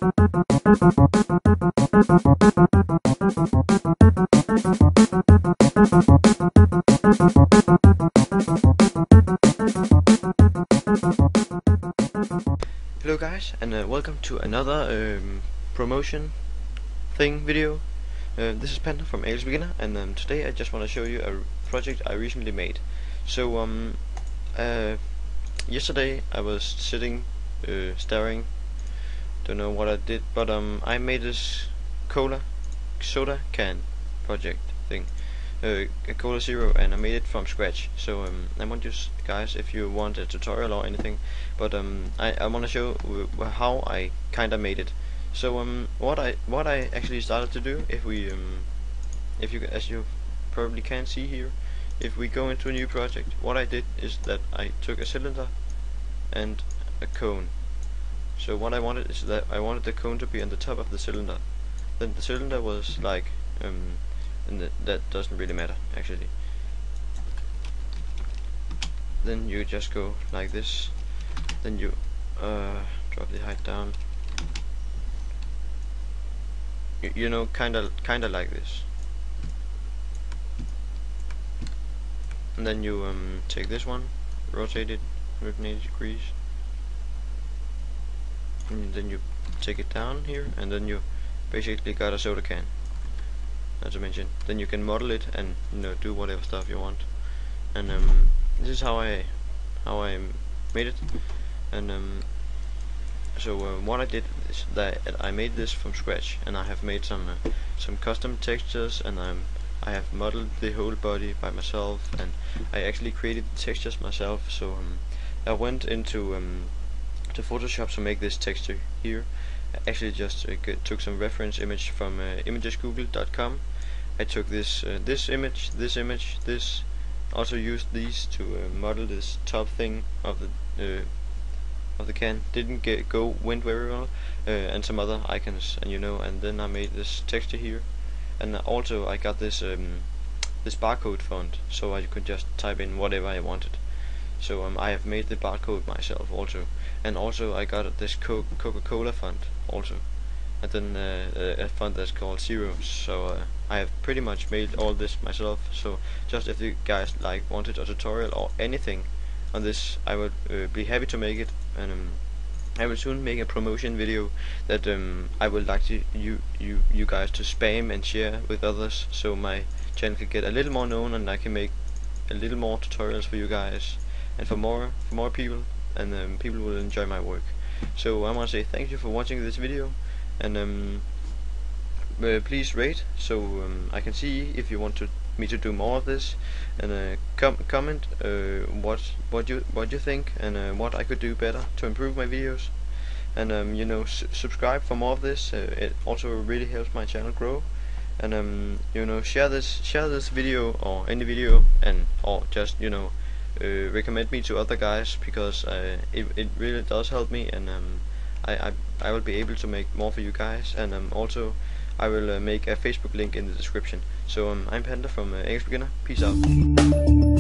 Hello guys, and welcome to another promotion thing video. This is Panda from Ageless Beginner, and today I just want to show you a project I recently made. So yesterday I was sitting staring, don't know what I did, but I made this soda can project thing, a Cola Zero, and I made it from scratch. So I want you guys, if you want a tutorial or anything, but I want to show how I kinda made it. So what I actually started to do, if you, as you probably can see here, if we go into a new project, what I did is that I took a cylinder and a cone. So what I wanted is that I wanted the cone to be on the top of the cylinder. Then the cylinder was like and that doesn't really matter actually. Then you just go like this. Then you drop the height down. You know, kinda like this. And then you take this one, rotate it 180 degrees, and then you take it down here, and then you basically got a soda can, as I mentioned. Then you can model it and do whatever stuff you want. And this is how I made it. And so what I did is that I made this from scratch, and I have made some custom textures, and I have modeled the whole body by myself, and I actually created the textures myself. So I went into to Photoshop to make this texture here. I actually just took some reference image from imagesgoogle.com. I took this image, this. Also used these to model this top thing of the can. Didn't went very well, and some other icons, and then I made this texture here. And also I got this this barcode font, so I could just type in whatever I wanted. So I have made the barcode myself also, and also I got this Coca-Cola font also, and then a font that's called Zero. So I have pretty much made all this myself. So just if you guys wanted a tutorial or anything on this, I would be happy to make it. And I will soon make a promotion video that I would like you guys to spam and share with others, so my channel can get a little more known, and I can make a little more tutorials for you guys and for more people, and people will enjoy my work. So I want to say thank you for watching this video, and please rate, so I can see if you want me to do more of this, and comment what you think, and what I could do better to improve my videos, and subscribe for more of this. It also really helps my channel grow, and share this video or any video, and or just recommend me to other guys, because it really does help me, and I will be able to make more for you guys. And also I will make a Facebook link in the description. So I'm Panda from Ageless Beginner. Peace out.